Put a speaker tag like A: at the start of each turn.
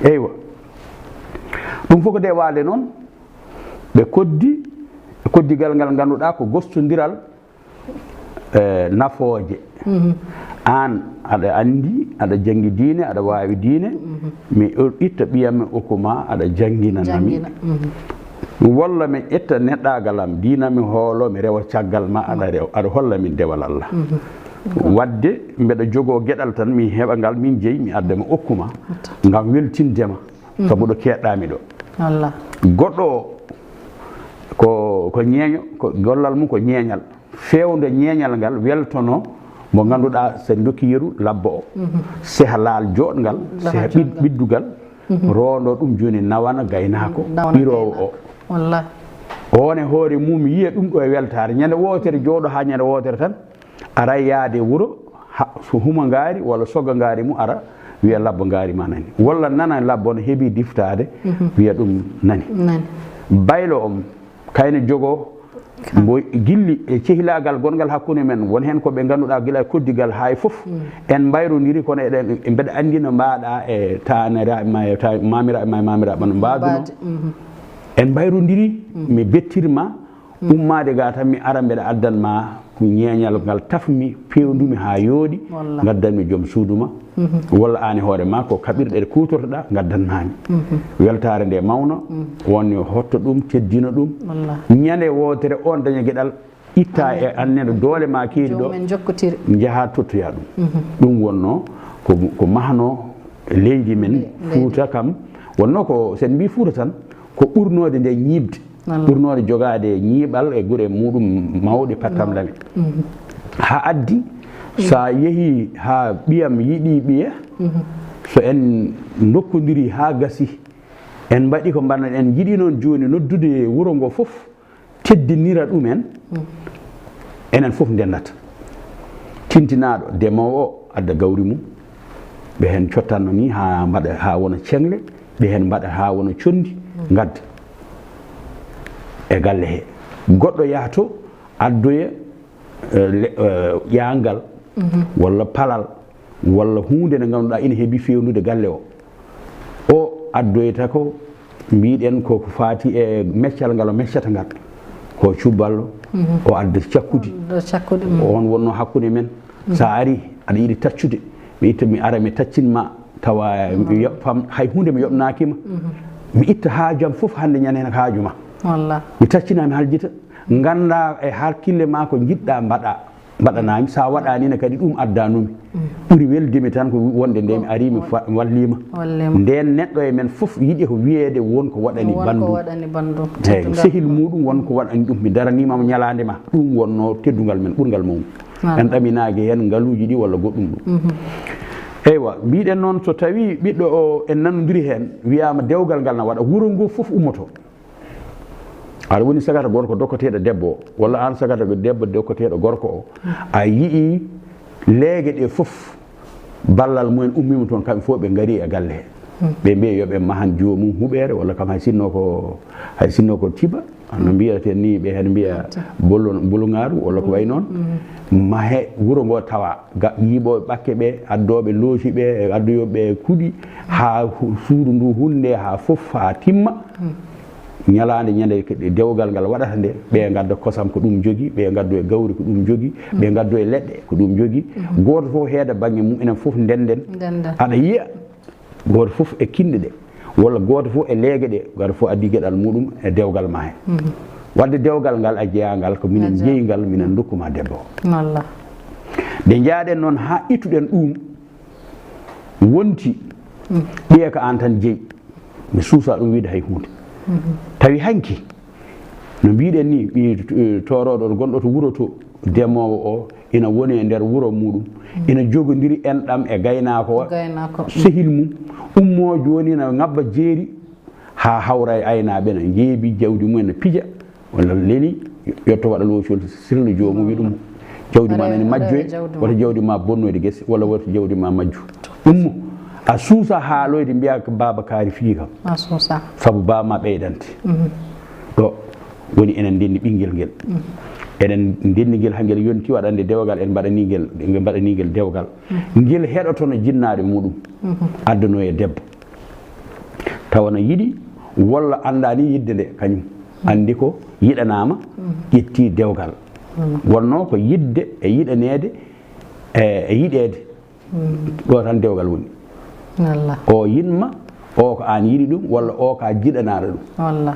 A: eywa ɗum fof ko de waade noon ɓe koddigal ngal ngannduɗaa ko gostodiral nafooje an aɗa anndi aɗa janngi diine aɗa waawi diine mi itta ɓiyam mi okkuma aɗa jannginanami walla mi ƴetta neɗɗaagal am diina mi hoolo mi rewa caggal ma aɗa holla min dewal Allah wadde mbeɗa jogoo geɗal tan mi heɓa ngal min jeyi mi adda mi okkuma ngam weltindema sabu ɗo keeɗɗaami ɗo goɗɗo o ko ñeeño ko gollal mum ko ñeeñal fewde ñeeñal ngal weltono mo ngannduɗaa so dokki yeru labba o seha laal jooɗngal seha ɓiddugal roondo ɗum jooni nawana gaynaako ɓiroowo o on e hoore mum yiya ɗum ɗo e weltaare ñande wootere jooɗo haa ñande wootere tan ara yaade wuro so huma ngaari walla soga ngaari mum ara wiya labba ngaari ma nani walla nana labba no heɓii diftaade wiya ɗum nani baylo on kayne jogoo mbo gilli e cehilaagal gongal hakkunde men won heen ko ɓe ngannduɗaa gila e koddigal hay fof en mbayrondiri kono eɗen mbeɗa anndi no mbaaɗa e taniraɓe ma e mamiraɓe ma e mamiraɓe no mbaaduno en mbayrondiri mi bettirma ummaade ga tan mi ara mbeɗa addanma ko ñeeñal ngal tafmi pewndumi haa yooɗi ngaddanmi joom suuduma walla aan e hoore ma ko kaɓirɗe ɗe kuutortoɗa ngaddanmami weltare nde mawna wonno hotto ɗum teddina ɗum ñande wootere on daña gueɗal itta e annene doole ma keedi ɗo jaha tottoya ɗum ɗum wonno ko mahno leydi men Fuuta kam wonno ko sen mbi Fuuta tan ko ɓurnode nde ñiibde ɓurnode jogade ñiiɓal e gure muɗum mawɗe pattamlami ha addi sa yeehi ha ɓiyam yiɗi ɓiya so en dokkodiri ha gasi en mbaɗi ko mbanno en jiiɗi noon joni noddude wuro ngo fof teddinira ɗumen enen fof ndennata tintinaɗo ndemowo o adda gawri mum ɓe hen cottanno ni ha mbaɗa ha wona cengle ɓe hen mbaɗa ha wona condi gadda e galle he goɗɗo yahto addoya ƴangal walla palal walla hunde nde ngannduɗaa ina heeɓi fewnude galle o addoyta ko mbiɗen koko faati e meccal ngal o meccata ngal ko cubballo o adda cakkude on wonno hakkude men sa ari aɗa yiɗi taccude mi itta mi ara mi taccinma tawa hay hunde mi yoɓnakima mi itta haajam fof hande ñande hen haaju ma mi taccinami haljita ganda e hakkille ma ko jiɗɗa mbaɗanami sa waɗanina kadi ɗum addanumi ɓuuri weldimi tan ko wonde nde mi ari mi wallima nden neɗɗo e men fof yiiɗi ko wiyede wonko waɗani bandum eyyi sehil muɗum wonko waɗani ɗum mi daranimamo ñalade ma ɗum wonno teddugal men ɓurgal mum en ɗaminaki hen ngaluji ɗi walla goɗɗum ɗum eywa mbiɗen noon so tawi ɓiɗɗo o en nanodiri hen wiyama dewgal ngal na waɗa wuuro ngo fof ummoto aɗa woni sagata gorko dokkoteɗo debbo o walla an sagata debbo dokkoteɗo gorko o a yii leege ɗe fof ballal mumen ummima toon kamɓe fof ɓe gaari e galle he ɓe mbiya yoɓe mahan jomum huɓere walla kam hay sinno ko tiba no mbiyaten ni ɓe hen mbiya bolungaru walla ko way noon mahe wuuro ngo tawa yiiɓoɓe ɓakke ɓe addoɓe loosi ɓe e addoyoɓe kuuɗi ha suudu ndu hunde ha fof ha timma ñalande ñande dewgal ngal waɗata nde ɓe gadda kosam ko ɗum jogui ɓe gaddo e gawri ko ɗum jogui ɓe gaddo e leɗɗe ko ɗum jogui goto fof heeda banggue mum enen fof ndenden aɗa yiya goto fof e kinɗe ɗe walla goto fof e leege ɗe goto fof addi gueɗal muɗum e dewgal ma hen wadde dewgal ngal a jeeyangal ko minen jeeyingal minen dokkuma debbo o nde jaaɗen noon ha ittuɗen ɗum wonti ɓiye ko an tan jeeyi mi suusa ɗum wiide hay hunde tawi hanki no mbiɗen ni ɓi toroɗo gonɗo to wuro to ndemowo o ina woni e nder wuro muɗum ina jogodiri enɗam e gaynako o sehil mum ummo joni no ngabba jeeri ha hawra e aynaɓe ne jeebi jawdi mumen ne pija walla leeli yetto waɗa loocol sirlu jomum wi ɗum jawdi ma nani majjoy wata jawdi ma bonnoyde guese walla wata jawdi ma majju ummo a suusa haaloyde mbiya ko baba kaari fii kam saabu bama ɓeydante ɗo woni enen ndenni ɓinguel ngel eɗen ndenni guel ha guel yonti waɗande dewgal en mbaɗaniguel dewgal guel heɗoto no jinnaɗe muɗum addano e debbo tawa no yiɗi walla andani yidde nde kañum andi ko yiɗanama ƴetti dewgal wonno ko yidde e yiɗanede e yiɗede ɗo tan dewgal woni o yinma o ko an yiɗi ɗum walla o ka jiɗanaɗo ɗum